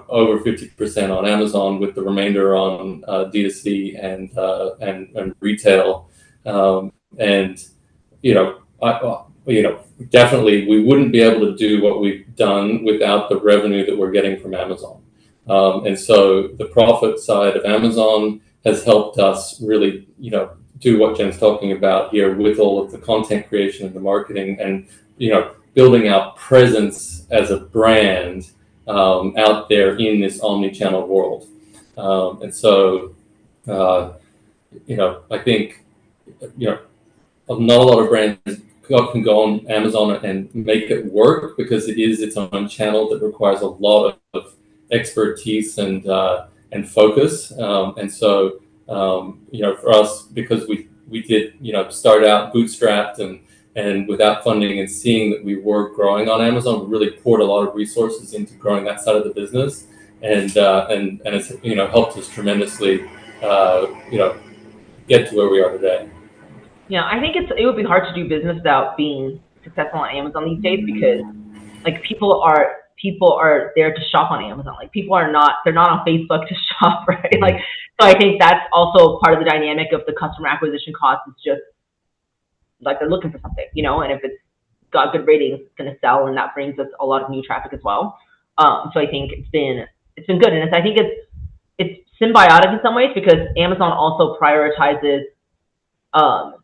over 50% on Amazon, with the remainder on D2C and retail, and definitely we wouldn't be able to do what we've done without the revenue that we're getting from Amazon, and so the profit side of Amazon has helped us really do what Jen's talking about here with all of the content creation and the marketing and building our presence as a brand out there in this omni-channel world. And so, I think, not a lot of brands can go on Amazon and make it work because it is its own channel that requires a lot of expertise and focus. And so, for us, because we did, start out bootstrapped and without funding, and seeing that we were growing on Amazon, we really poured a lot of resources into growing that side of the business, and it's helped us tremendously, get to where we are today. Yeah, I think it would be hard to do business without being successful on Amazon these days, because like people are there to shop on Amazon. Like they're not on Facebook to shop, right? Like, so I think that's also part of the dynamic of the customer acquisition cost. It's just like they're looking for something, and if it's got good ratings, it's going to sell, and that brings us a lot of new traffic as well. So I think it's been good, and I think it's symbiotic in some ways, because Amazon also prioritizes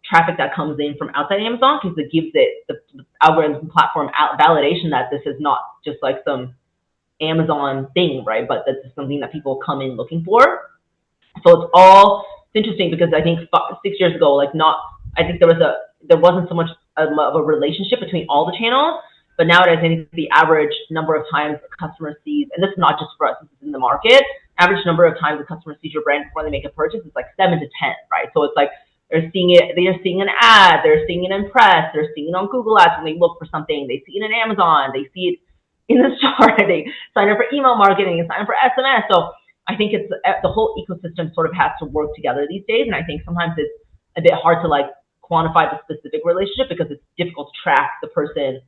traffic that comes in from outside Amazon, because it gives it the algorithm platform validation that this is not just like some Amazon thing, right? But this is something that people come in looking for. So it's interesting, because I think 6 years ago, I think there wasn't so much of a relationship between all the channels. But nowadays, I think the average number of times a customer sees, and this is not just for us, this is in the market, average number of times a customer sees your brand before they make a purchase is like 7 to 10, right? So it's like they're seeing an ad, they're seeing it in press, they're seeing it on Google Ads when they look for something, they see it in Amazon, they see it in the store, they sign up for email marketing and sign up for SMS. So I think it's the whole ecosystem sort of has to work together these days. And I think sometimes it's a bit hard to like quantify the specific relationship because it's difficult to track the person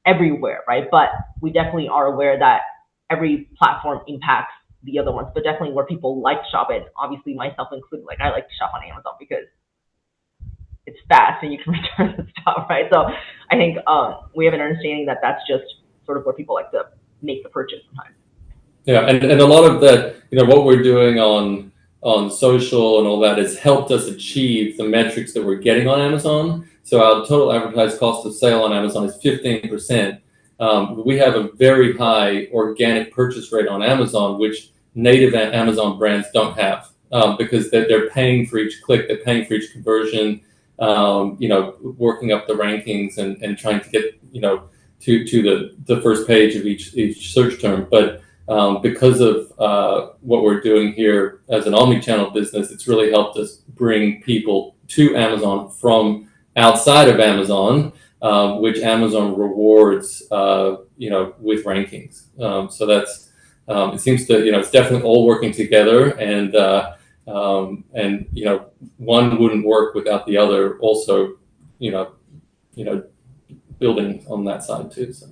everywhere, right? But we definitely are aware that every platform impacts the other ones, but definitely where people like to shop, and obviously myself included, like I like to shop on Amazon because it's fast and you can return the stuff, right? So I think we have an understanding that that's just sort of where people like to make the purchase sometimes. Yeah, and a lot of that, what we're doing on social and all that has helped us achieve the metrics that we're getting on Amazon. So our total advertised cost of sale on Amazon is 15%. We have a very high organic purchase rate on Amazon, which native Amazon brands don't have, because they're paying for each click, they're paying for each conversion, working up the rankings and trying to get, to the first page of each search term. But because of what we're doing here as an omni-channel business, it's really helped us bring people to Amazon from outside of Amazon, which Amazon rewards, with rankings. So that's it seems to, it's definitely all working together, and one wouldn't work without the other. Also, building on that side too. So.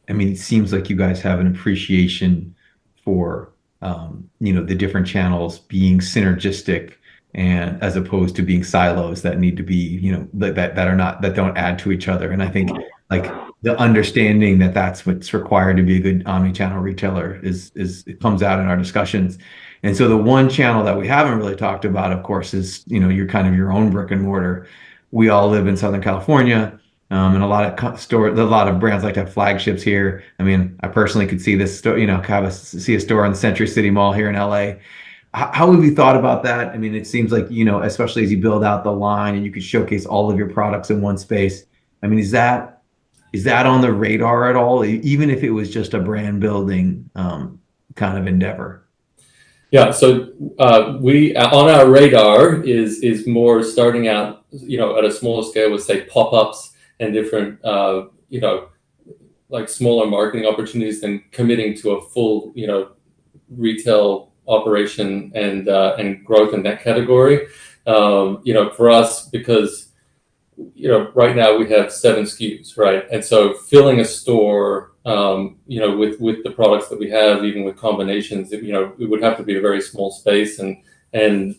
I mean, it seems like you guys have an appreciation for, the different channels being synergistic, and as opposed to being silos that need to be, that don't add to each other. And I think like the understanding that that's what's required to be a good omni-channel retailer it comes out in our discussions. And so the one channel that we haven't really talked about, of course, is, your kind of your own brick and mortar. We all live in Southern California. And a lot of brands like to have flagships here. I mean, I personally could see this store, see a store in the Century City Mall here in LA. How have you thought about that? I mean, it seems like, especially as you build out the line and you could showcase all of your products in one space. I mean, is that on the radar at all, even if it was just a brand building kind of endeavor? Yeah, so we on our radar is more starting out, at a smaller scale with, say, pop-ups and different, like smaller marketing opportunities than committing to a full, retail operation and growth in that category. For us, because, right now we have 7 SKUs, right? And so filling a store, with the products that we have, even with combinations, it would have to be a very small space, and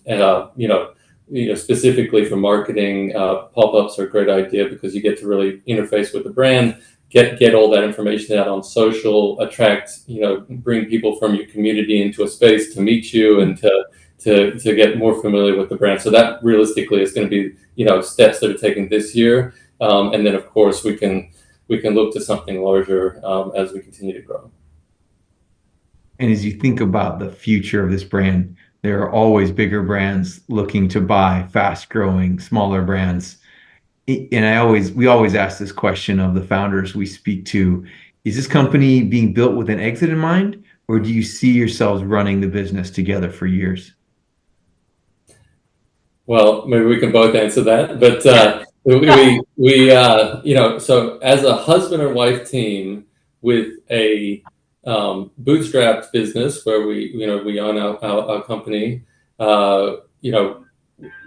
specifically for marketing, pop-ups are a great idea because you get to really interface with the brand, get all that information out on social, attract, bring people from your community into a space to meet you and to get more familiar with the brand. So that realistically is going to be, steps that are taken this year. And then of course we can look to something larger as we continue to grow. And as you think about the future of this brand, there are always bigger brands looking to buy fast-growing, smaller brands. And we always ask this question of the founders we speak to: is this company being built with an exit in mind, or do you see yourselves running the business together for years? Well, maybe we can both answer that, but so as a husband and wife team with a bootstrapped business where we own our company,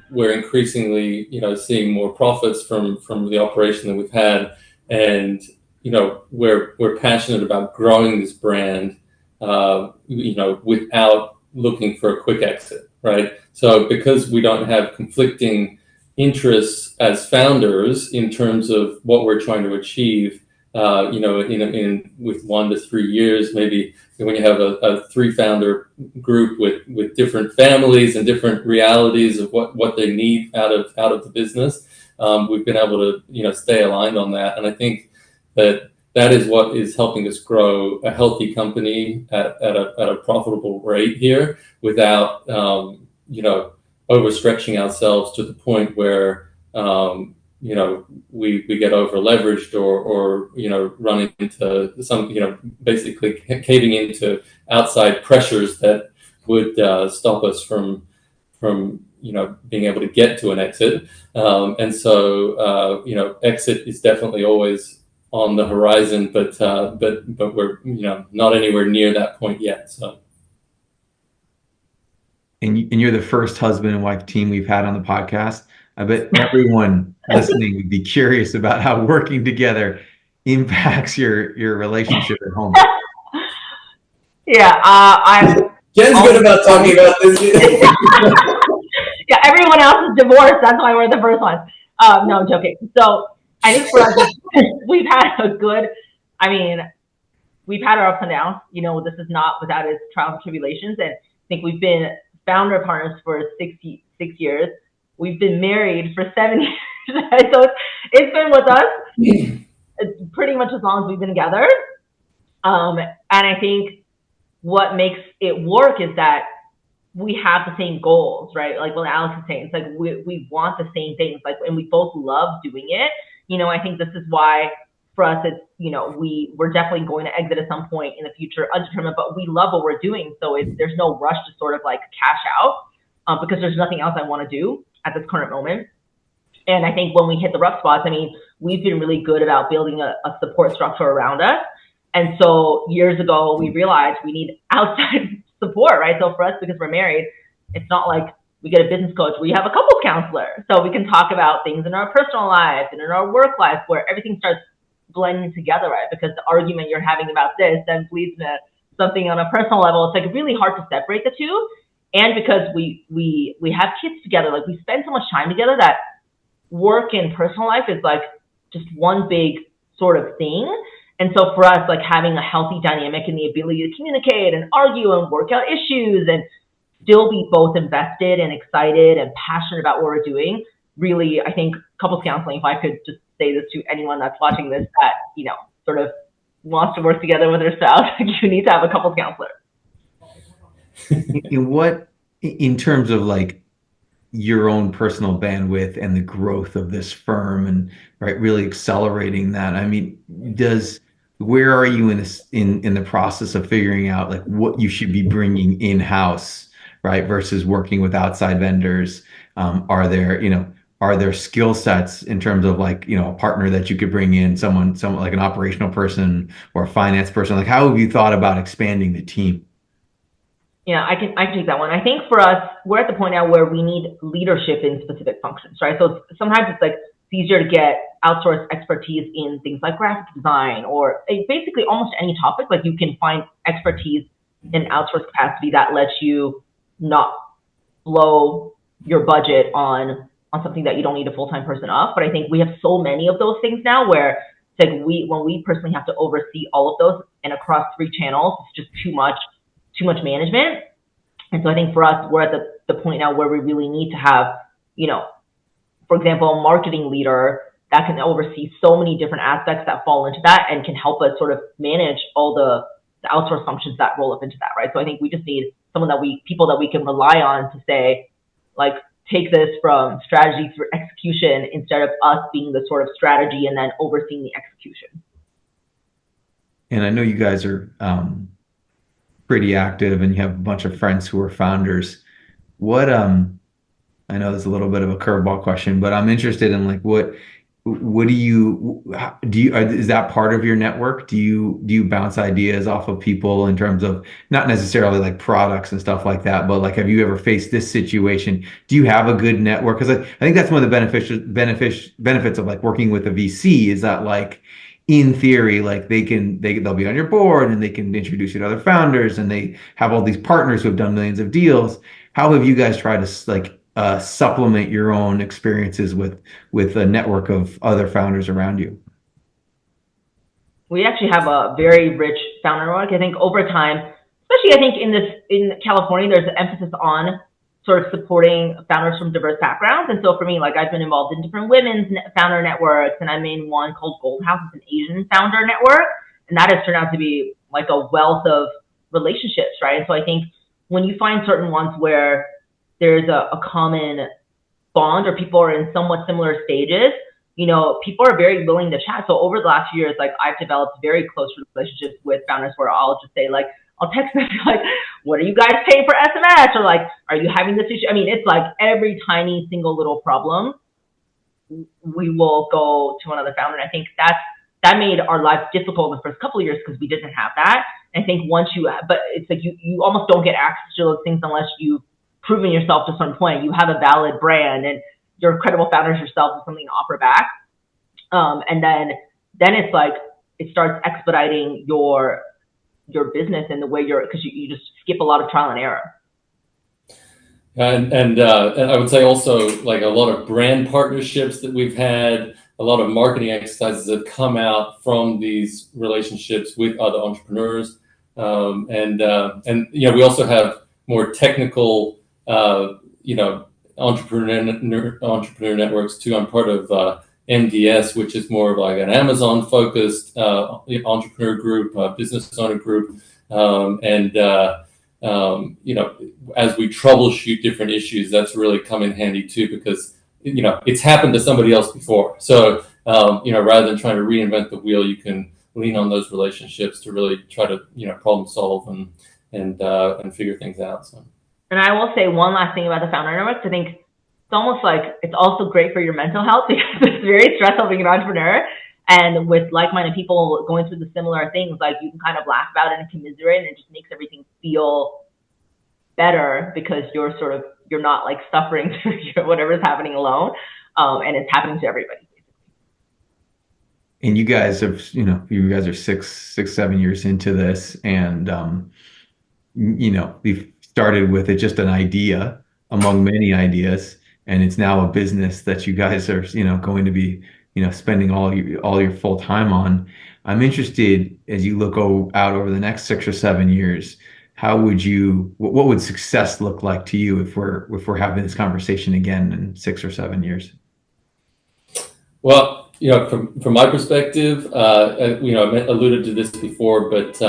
we're increasingly seeing more profits from the operation that we've had, and we're passionate about growing this brand, without looking for a quick exit, right? So because we don't have conflicting interests as founders in terms of what we're trying to achieve, with 1 to 3 years, maybe when you have a 3-founder group with different families and different realities of what they need out of the business, we've been able to stay aligned on that, and I think that is what is helping us grow a healthy company at a profitable rate here without overstretching ourselves to the point where we get over leveraged or run into some, basically caving into outside pressures that would stop us from being able to get to an exit. And so, exit is definitely always on the horizon, but we're, not anywhere near that point yet. So. And you're the first husband and wife team we've had on the podcast. I bet everyone listening would be curious about how working together impacts your relationship at home. Yeah, Jen's good about talking about this. Yeah, everyone else is divorced. That's why we're the first ones. No, I'm joking. So I think for us, we've had we've had our ups and downs. This is not without its trials and tribulations. And I think we've been founder partners for 6 years. We've been married for 7 years. So it's been with us pretty much as long as we've been together. And I think what makes it work is that we have the same goals, right? Like what Alex is saying, it's like we want the same things, and we both love doing it. I think this is why for us, it's, we're definitely going to exit at some point in the future, undetermined, but we love what we're doing. So there's no rush to sort of like cash out because there's nothing else I want to do at this current moment. And I think when we hit the rough spots, we've been really good about building a support structure around us. And so years ago, we realized we need outside support, right? So for us, because we're married, it's not like we get a business coach. We have a couples counselor. So we can talk about things in our personal lives and in our work life where everything starts blending together, right? Because the argument you're having about this then leads to something on a personal level. It's like really hard to separate the two. And because we have kids together, like we spend so much time together that work and personal life is like just one big sort of thing. And so for us, like having a healthy dynamic and the ability to communicate and argue and work out issues and still be both invested and excited and passionate about what we're doing, really, I think couples counseling, if I could just say this to anyone that's watching this that, sort of wants to work together with their spouse, you need to have a couples counselor. In terms of like your own personal bandwidth and the growth of this firm and really accelerating that, where are you in the process of figuring out like what you should be bringing in-house, right, versus working with outside vendors? Are there skill sets in terms of like, a partner that you could bring in, someone like an operational person or a finance person? Like, how have you thought about expanding the team? Yeah, I can take that one. I think for us, we're at the point now where we need leadership in specific functions, right? So sometimes it's easier to get outsourced expertise in things like graphic design or basically almost any topic. Like you can find expertise in outsourced capacity that lets you not blow your budget on something that you don't need a full-time person of. But I think we have so many of those things now where it's like when we personally have to oversee all of those and across 3 channels, it's just too much management. And so I think for us, we're at the point now where we really need to have, for example, a marketing leader that can oversee so many different aspects that fall into that and can help us sort of manage all the outsourced functions that roll up into that, right? So I think we just need people that we can rely on to say, like, take this from strategy through execution instead of us being the sort of strategy and then overseeing the execution. And I know you guys are pretty active and you have a bunch of friends who are founders. What I know it's a little bit of a curveball question, but I'm interested in like what do you is that part of your network? Do you bounce ideas off of people in terms of not necessarily like products and stuff like that, but like have you ever faced this situation? Do you have a good network? Because I think that's one of the benefits of like working with a VC is that like in theory, like they'll be on your board and they can introduce you to other founders and they have all these partners who have done millions of deals. How have you guys tried to like supplement your own experiences with a network of other founders around you? We actually have a very rich founder network. I think over time, especially I think in California, there's an emphasis on sort of supporting founders from diverse backgrounds. And so for me, like I've been involved in different women's founder networks, and I'm in one called Gold House. It's an Asian founder network. And that has turned out to be like a wealth of relationships, right? And so I think when you find certain ones where there's a common bond or people are in somewhat similar stages, people are very willing to chat. So over the last few years, like I've developed very close relationships with founders where I'll just say like, I'll text them like, what are you guys paying for SMS? Or like, are you having this issue? I mean, it's like every tiny single little problem, we will go to another founder. And I think that made our lives difficult in the first couple of years because we didn't have that. And I think but it's like you almost don't get access to those things unless you've proven yourself to some point. You have a valid brand and you're credible founders yourself with something to offer back. And then it's like, it starts expediting your business and the way because you just skip a lot of trial and error. And I would say also like a lot of brand partnerships that we've had, a lot of marketing exercises have come out from these relationships with other entrepreneurs. And we also have more technical, entrepreneur networks too. I'm part of MDS, which is more of like an Amazon focused entrepreneur group, business owner group. As we troubleshoot different issues, that's really come in handy too, because it's happened to somebody else before. So rather than trying to reinvent the wheel, you can lean on those relationships to really try to problem solve and figure things out. So. And I will say one last thing about the founder networks. I think it's almost like it's also great for your mental health because it's very stressful being an entrepreneur. And with like-minded people going through the similar things, like you can kind of laugh about it and commiserate, and it just makes everything feel better because you're not like suffering through whatever's happening alone, and it's happening to everybody. And you guys are 6-7 years into this, and we've started with it just an idea among many ideas, and it's now a business that you guys are going to be spending all your full time on. I'm interested, as you look out over the next 6 or 7 years, what would success look like to you if we're having this conversation again in 6 or 7 years? Well, from my perspective, I alluded to this before, but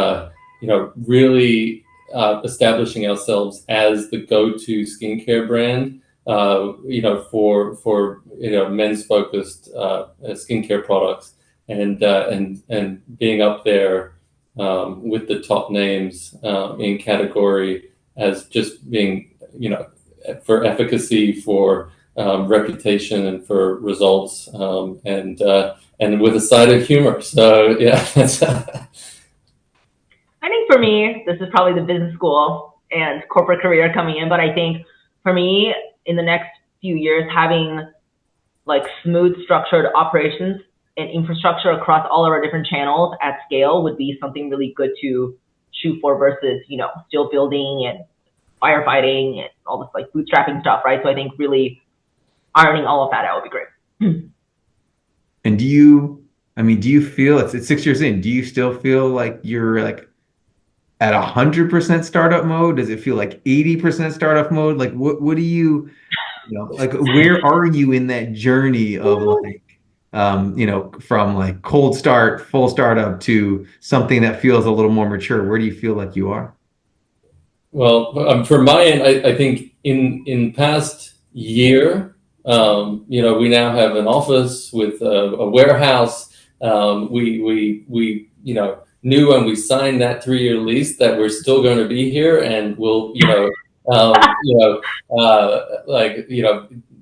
really establishing ourselves as the go-to skincare brand, for men's focused skincare products, and being up there with the top names in category as just being for efficacy, for reputation, and for results, and with a side of humor. So yeah. I think for me, this is probably the business school and corporate career coming in, but I think for me, in the next few years, having like smooth structured operations and infrastructure across all of our different channels at scale would be something really good to shoot for versus, still building and firefighting and all this like bootstrapping stuff, right? So I think really ironing all of that out would be great. And do you feel it's 6 years in, do you still feel like you're like at 100% startup mode? Does it feel like 80% startup mode? Like what do you like, where are you in that journey of like, from like cold start, full startup to something that feels a little more mature? Where do you feel like you are? Well, from my end, I think in past year, we now have an office with a warehouse. We knew when we signed that 3-year lease that we're still going to be here, and we'll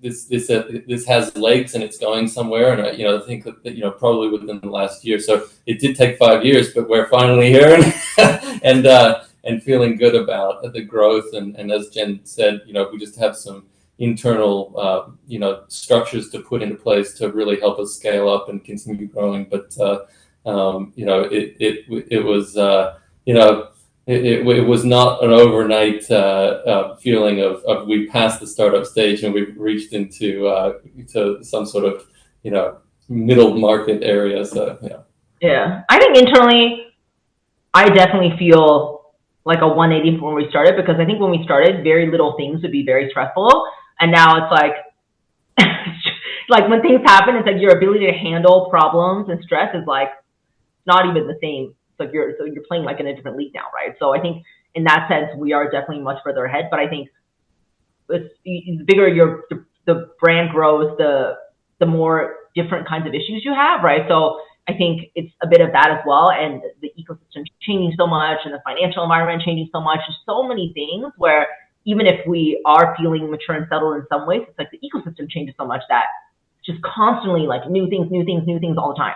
this has legs and it's going somewhere. And I think that probably within the last year. So it did take 5 years, but we're finally here and feeling good about the growth. And as Jen said, we just have some internal structures to put into place to really help us scale up and continue growing. But it was not an overnight feeling of we passed the startup stage and we've reached into to some sort of middle market area. So yeah, I think internally, I definitely feel like a 180 from when we started, because I think when we started, very little things would be very stressful, and now it's like like when things happen, it's like your ability to handle problems and stress is like not even the same. So you're playing like in a different league now, right? So I think in that sense, we are definitely much further ahead. But I think the bigger the brand grows, the more different kinds of issues you have, right? So I think it's a bit of that as well. And the ecosystem changing so much and the financial environment changing so much. There's so many things where even if we are feeling mature and settled in some ways, it's like the ecosystem changes so much that it's just constantly like new things all the time.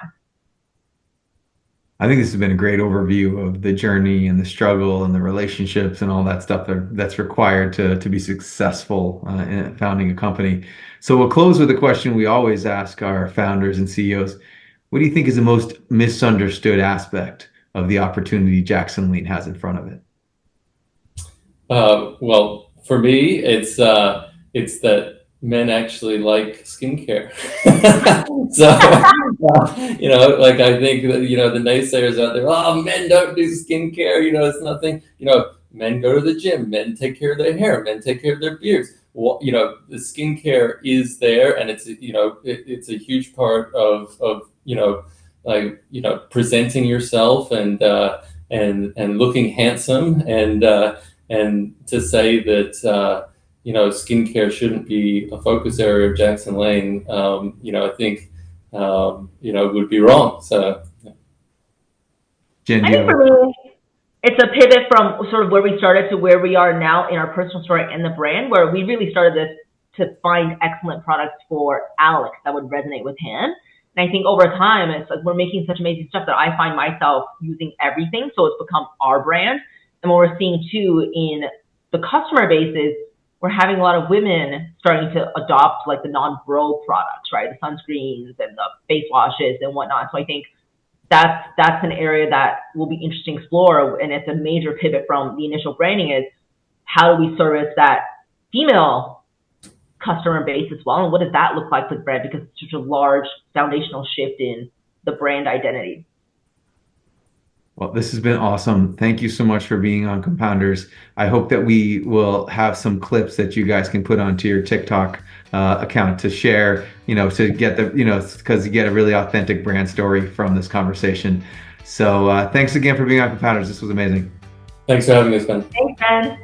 I think this has been a great overview of the journey and the struggle and the relationships and all that stuff that's required to be successful in founding a company. So we'll close with a question we always ask our founders and CEOs. What do you think is the most misunderstood aspect of the opportunity Jaxon Lane has in front of it? Well, for me, it's that men actually like skincare. So, like I think that, the naysayers out there, oh, men don't do skincare, it's nothing, men go to the gym, men take care of their hair, men take care of their beards. Well, the skincare is there, and it's, it's a huge part of presenting yourself and looking handsome, and to say that, skincare shouldn't be a focus area of Jaxon Lane, I think, would be wrong. So, Jen, I think for me, it's a pivot from sort of where we started to where we are now in our personal story and the brand, where we really started this to find excellent products for Alex that would resonate with him. And I think over time, it's like we're making such amazing stuff that I find myself using everything. So it's become our brand. And what we're seeing too in the customer base is we're having a lot of women starting to adopt like the non-bro products, right? The sunscreens and the face washes and whatnot. So I think that's an area that will be interesting to explore. And it's a major pivot from the initial branding is how do we service that female customer base as well? And what does that look like for the brand? Because it's such a large foundational shift in the brand identity. Well, this has been awesome. Thank you so much for being on Compounders. I hope that we will have some clips that you guys can put onto your TikTok account to share, to get because you get a really authentic brand story from this conversation. So thanks again for being on Compounders. This was amazing. Thanks for having us, Ben. Thanks, Ben.